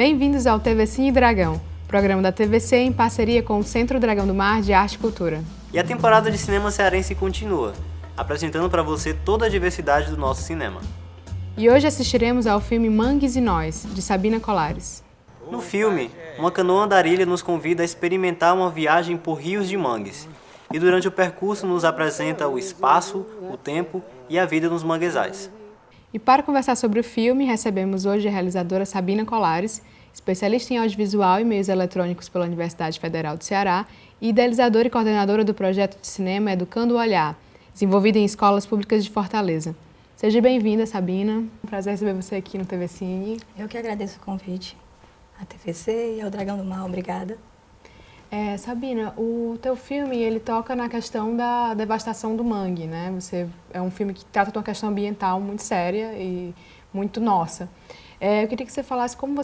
Bem-vindos ao TV Cine Dragão, programa da TVC em parceria com o Centro Dragão do Mar de Arte e Cultura. E a temporada de cinema cearense continua, apresentando para você toda a diversidade do nosso cinema. E hoje assistiremos ao filme Mangues e Nós, de Sabina Colares. No filme, uma canoa andarilha nos convida a experimentar uma viagem por rios de mangues, e durante o percurso nos apresenta o espaço, o tempo e a vida nos manguezais. E para conversar sobre o filme, recebemos hoje a realizadora Sabina Colares, especialista em audiovisual e meios eletrônicos pela Universidade Federal do Ceará e idealizadora e coordenadora do projeto de cinema Educando o Olhar, desenvolvido em escolas públicas de Fortaleza. Seja bem-vinda, Sabina. Um prazer receber você aqui no TV Cine. Eu que agradeço o convite à TVC e ao Dragão do Mar. Obrigada. Sabina, o teu filme ele toca na questão da devastação do mangue, né? É um filme que trata de uma questão ambiental muito séria e muito nossa. Eu queria que você falasse como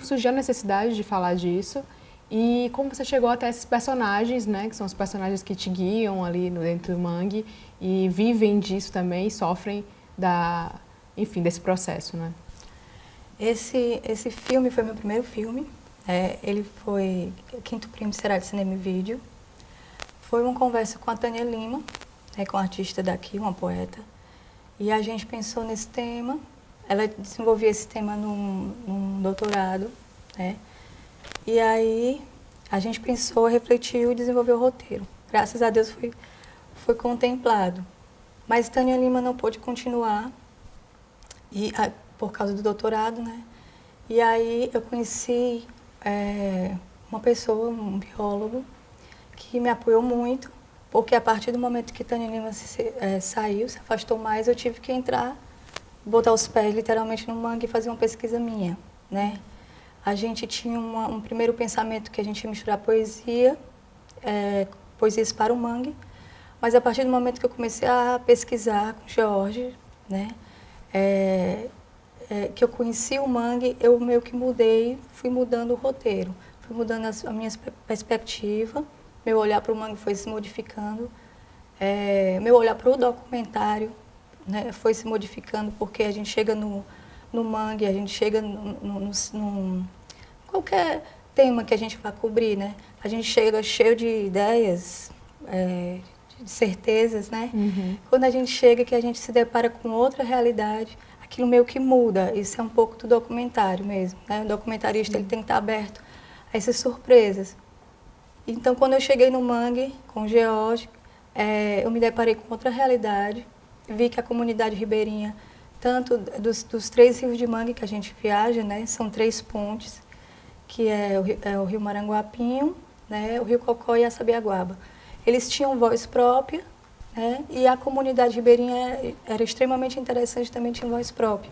surgiu a necessidade de falar disso e como você chegou até esses personagens, né? Que são os personagens que te guiam ali dentro do mangue e vivem disso também e sofrem desse processo, né? Esse filme foi meu primeiro filme. Ele foi quinto prêmio Ceará de Cinema e Vídeo. Foi uma conversa com a Tânia Lima, com a artista daqui, uma poeta. E a gente pensou nesse tema. Ela desenvolvia esse tema num doutorado, né? E aí a gente pensou, refletiu e desenvolveu o roteiro. Graças a Deus foi contemplado. Mas Tânia Lima não pôde continuar por causa do doutorado, né? E aí eu conheci uma pessoa, um biólogo, que me apoiou muito, porque a partir do momento que Tânia Lima saiu, se afastou mais, eu tive que entrar, botar os pés literalmente no mangue e fazer uma pesquisa minha, né? A gente tinha um primeiro pensamento que a gente ia misturar poesias para o mangue, mas a partir do momento que eu comecei a pesquisar com o George, né? Que eu conheci o mangue, eu meio que fui mudando o roteiro, fui mudando a minha perspectiva, meu olhar para o mangue foi se modificando, meu olhar para o documentário, né, foi se modificando, porque a gente chega no mangue, a gente chega qualquer tema que a gente vai cobrir, né, a gente chega cheio de ideias, de certezas, né? Uhum. Quando a gente chega que a gente se depara com outra realidade, aquilo meio que muda. Isso é um pouco do documentário mesmo, né? O documentarista ele tem que estar aberto a essas surpresas. Então, quando eu cheguei no mangue com o George, eu me deparei com outra realidade. Vi que a comunidade ribeirinha, tanto dos 3 rios de mangue que a gente viaja, né? São 3 pontes, que é o Rio Maranguapinho, né? O Rio Cocó e a Sabiaguaba. Eles tinham voz própria, né? E a comunidade ribeirinha era extremamente interessante, também tinha voz própria.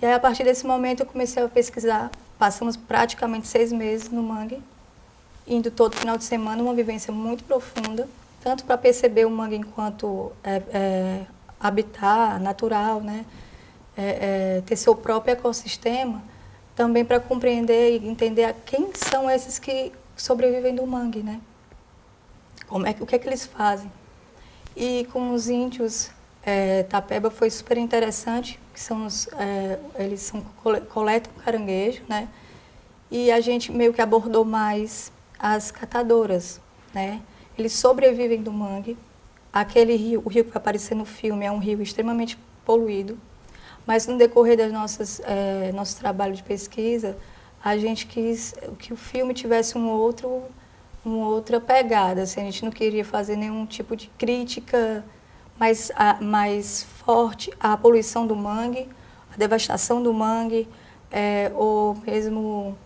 E aí, a partir desse momento, eu comecei a pesquisar. Passamos praticamente 6 meses no mangue, indo todo final de semana, uma vivência muito profunda, tanto para perceber o mangue enquanto habitat natural, né? Ter seu próprio ecossistema, também para compreender e entender quem são esses que sobrevivem do mangue, né? O que é que eles fazem? E com os índios, Tapeba foi super interessante, que eles coletam caranguejo, né? E a gente meio que abordou mais as catadoras, né? Eles sobrevivem do mangue. Aquele rio, o rio que vai aparecer no filme, é um rio extremamente poluído, mas no decorrer das nosso trabalho de pesquisa, a gente quis que o filme tivesse uma outra pegada, assim, a gente não queria fazer nenhum tipo de crítica mais forte à poluição do mangue, à devastação do mangue, ou mesmo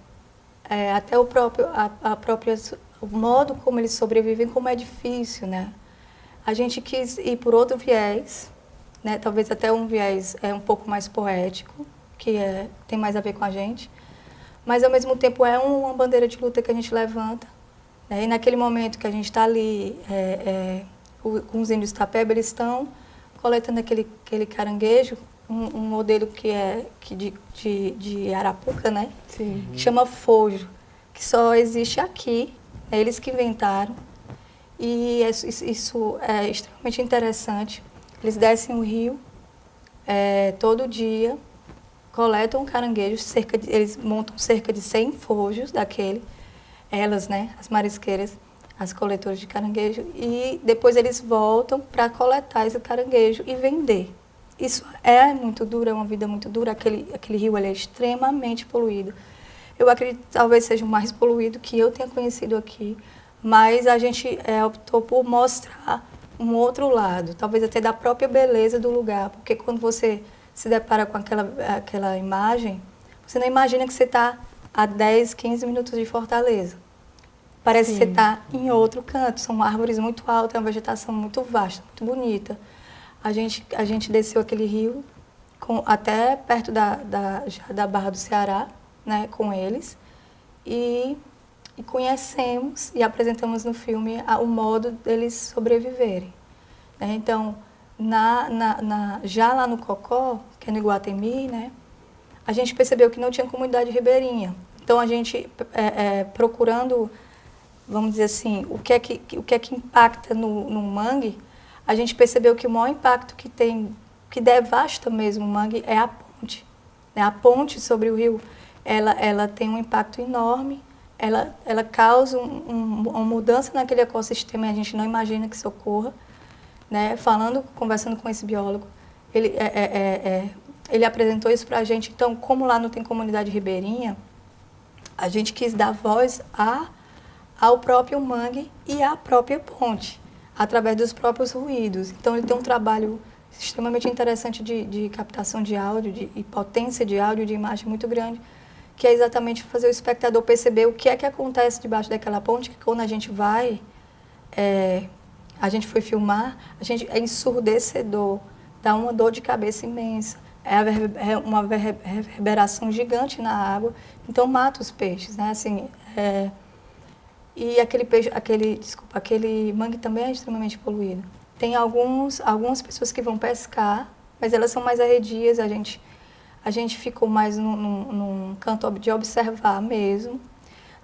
até o modo como eles sobrevivem, como é difícil, né? A gente quis ir por outro viés, né? Talvez até um viés um pouco mais poético, que tem mais a ver com a gente, mas ao mesmo tempo é uma bandeira de luta que a gente levanta. E naquele momento que a gente está ali com os índios Tapeba, eles estão coletando aquele caranguejo, um modelo de arapuca, né? Sim. Que chama fojo, que só existe aqui, eles que inventaram. E isso é extremamente interessante. Eles descem o rio todo dia, coletam o caranguejo, eles montam cerca de 100 fojos daquele, elas, né, as marisqueiras, as coletoras de caranguejo, e depois eles voltam para coletar esse caranguejo e vender. Isso é muito duro, é uma vida muito dura, aquele rio ele é extremamente poluído. Eu acredito que talvez seja o mais poluído que eu tenha conhecido aqui, mas a gente optou por mostrar um outro lado, talvez até da própria beleza do lugar, porque quando você se depara com aquela imagem, você não imagina que você está a 10, 15 minutos de Fortaleza. Parece Sim. que você está em outro canto, são árvores muito altas, é uma vegetação muito vasta, muito bonita. A gente desceu aquele rio até perto da Barra do Ceará, né, com eles, e conhecemos e apresentamos no filme o modo deles sobreviverem. Né? Então, já lá no Cocó, que é no Iguatemi, né, a gente percebeu que não tinha comunidade ribeirinha. Então, a gente, procurando, vamos dizer assim, o que é que impacta no mangue, a gente percebeu que o maior impacto que tem, que devasta mesmo o mangue, é a ponte. Né? A ponte sobre o rio, ela tem um impacto enorme, ela causa uma mudança naquele ecossistema e a gente não imagina que isso ocorra. Né? Conversando com esse biólogo, ele apresentou isso para a gente. Então, como lá não tem comunidade ribeirinha, a gente quis dar voz ao próprio mangue e à própria ponte, através dos próprios ruídos. Então, ele tem um trabalho extremamente interessante de captação de áudio, e potência de áudio, de imagem muito grande, que é exatamente fazer o espectador perceber o que é que acontece debaixo daquela ponte, que quando a gente vai, a gente foi filmar, é ensurdecedor, dá uma dor de cabeça imensa, é uma reverberação gigante na água, então mata os peixes, né? Assim, e aquele mangue também é extremamente poluído. Tem algumas pessoas que vão pescar, mas elas são mais arredias, a gente ficou mais num canto de observar mesmo.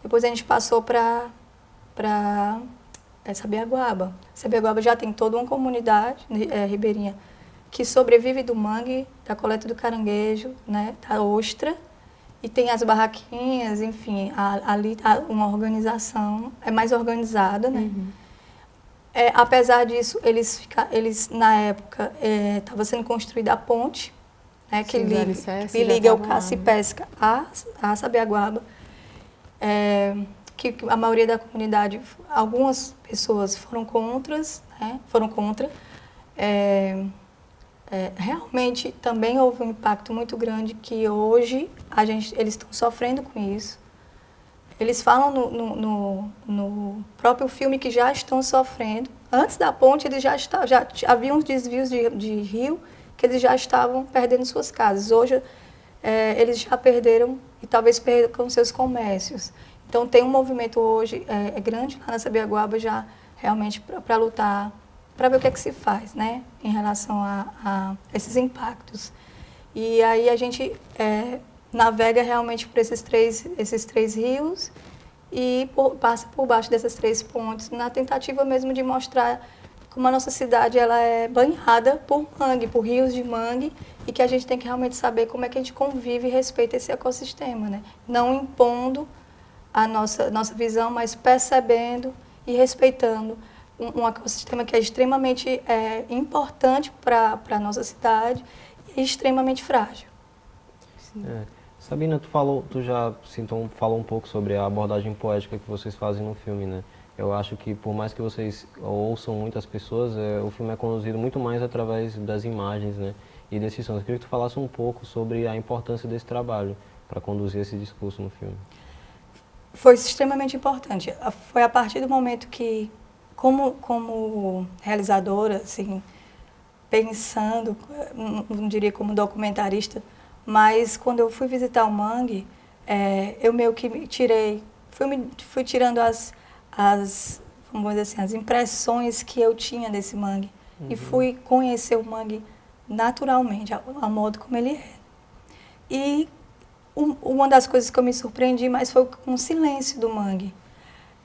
Depois a gente passou para Sabiaguaba. Sabiaguaba já tem toda uma comunidade ribeirinha que sobrevive do mangue, da coleta do caranguejo, né, da ostra, e tem as barraquinhas, enfim, ali tá uma organização, é mais organizada, né? Uhum. Apesar disso, eles na época, estava sendo construída a ponte, né, que liga o Caça-Pesca a Sabiaguaba, que a maioria da comunidade, algumas pessoas foram contra. Realmente também houve um impacto muito grande que hoje eles estão sofrendo com isso. Eles falam no próprio filme que já estão sofrendo. Antes da ponte, eles já havia uns desvios de rio que eles já estavam perdendo suas casas. Hoje, eles já perderam e talvez percam seus comércios. Então, tem um movimento hoje grande lá na Sabiaguaba já realmente para lutar, para ver o que é que se faz, né, em relação a esses impactos. E aí a gente navega realmente por esses três rios e passa por baixo dessas 3 pontes, na tentativa mesmo de mostrar como a nossa cidade ela é banhada por mangue, por rios de mangue, e que a gente tem que realmente saber como é que a gente convive e respeita esse ecossistema, né? Não impondo a nossa visão, mas percebendo e respeitando um ecossistema que é extremamente importante para a nossa cidade e extremamente frágil. Sabina, tu já falou um pouco sobre a abordagem poética que vocês fazem no filme, né? Eu acho que por mais que vocês ouçam muitas pessoas, o filme é conduzido muito mais através das imagens, né? E desses sons. Eu queria que tu falasse um pouco sobre a importância desse trabalho para conduzir esse discurso no filme. Foi extremamente importante. Foi a partir do momento que, como realizadora, assim, pensando, não diria como documentarista, mas quando eu fui visitar o mangue, eu meio que fui tirando vamos dizer assim, as impressões que eu tinha desse mangue. Uhum. E fui conhecer o mangue naturalmente, a modo como ele é. E uma das coisas que eu me surpreendi mais foi com o silêncio do mangue.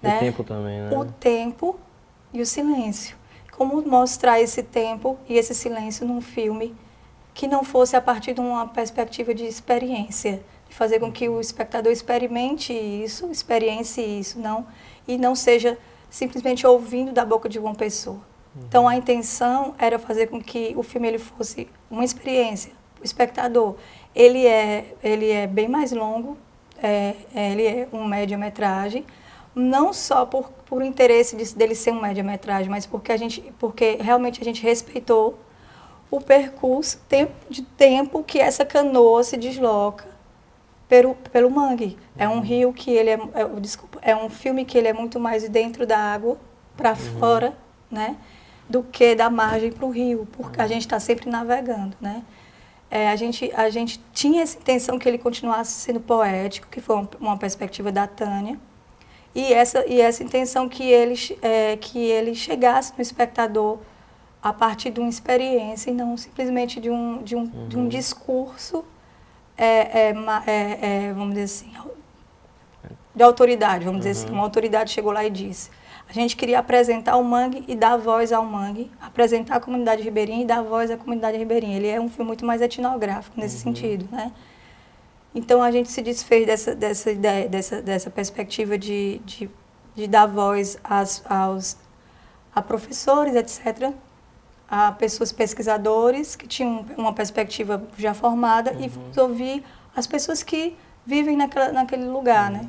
Né? O tempo também, né? O tempo e o silêncio. Como mostrar esse tempo e esse silêncio num filme que não fosse a partir de uma perspectiva de experiência, de fazer com que o espectador experimente isso, experiencie isso, e não seja simplesmente ouvindo da boca de uma pessoa. Então, a intenção era fazer com que o filme ele fosse uma experiência. O espectador, ele é bem mais longo, ele é um média-metragem, não só por interesse dele ser um média-metragem, mas porque realmente a gente respeitou o percurso de tempo que essa canoa se desloca pelo mangue. É um rio que é um filme que ele é muito mais dentro da água, para fora, né, do que da margem para o rio, porque a gente está sempre navegando, né. A gente tinha essa intenção que ele continuasse sendo poético, que foi uma perspectiva da Tânia, e essa intenção que ele chegasse no espectador a partir de uma experiência e não simplesmente de um discurso, vamos dizer assim, de autoridade, vamos dizer assim. Uma autoridade chegou lá e disse. A gente queria apresentar o mangue e dar voz ao mangue, apresentar a comunidade ribeirinha e dar voz à comunidade ribeirinha. Ele é um filme muito mais etnográfico nesse sentido, né? Então, a gente se desfez dessa ideia, dessa perspectiva de dar voz a professores, etc., a pessoas pesquisadores que tinham uma perspectiva já formada e ouvir as pessoas que vivem naquele lugar, né?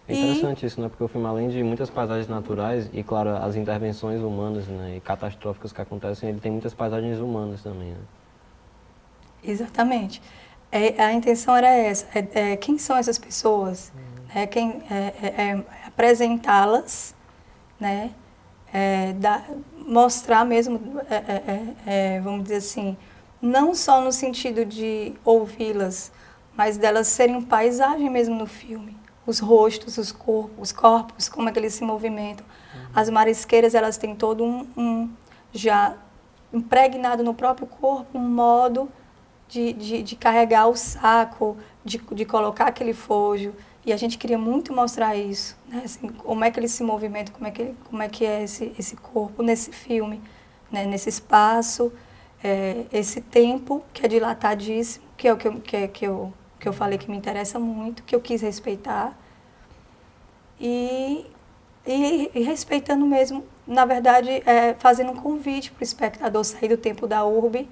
É interessante isso, né? Porque o filme, além de muitas paisagens naturais e, claro, as intervenções humanas, né, e catastróficas que acontecem, ele tem muitas paisagens humanas também, né? Exatamente. A intenção era essa. Quem são essas pessoas? Apresentá-las, né? Mostrar mesmo, vamos dizer assim, não só no sentido de ouvi-las, mas delas serem paisagem mesmo no filme. Os rostos, os corpos, como é que eles se movimentam. As marisqueiras, elas têm todo já impregnado no próprio corpo, um modo de carregar o saco, de colocar aquele fojo. E a gente queria muito mostrar isso, né? Assim, como é que eles se movimentam, como é que é esse corpo nesse filme, né? Nesse espaço, esse tempo que é dilatadíssimo, que é o que eu falei que me interessa muito, que eu quis respeitar. E respeitando mesmo, na verdade, fazendo um convite para o espectador sair do tempo da urbe,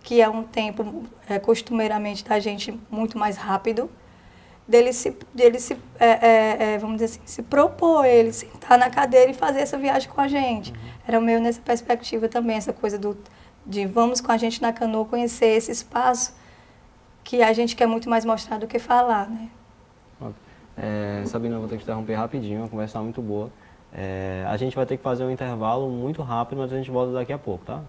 que é um tempo costumeiramente da gente muito mais rápido, dele vamos dizer assim, se propor, ele sentar na cadeira e fazer essa viagem com a gente. Era meio nessa perspectiva também, essa coisa de vamos com a gente na canoa conhecer esse espaço que a gente quer muito mais mostrar do que falar, né? Sabina, eu vou ter que interromper rapidinho, a conversa está muito boa. A gente vai ter que fazer um intervalo muito rápido, mas a gente volta daqui a pouco, tá?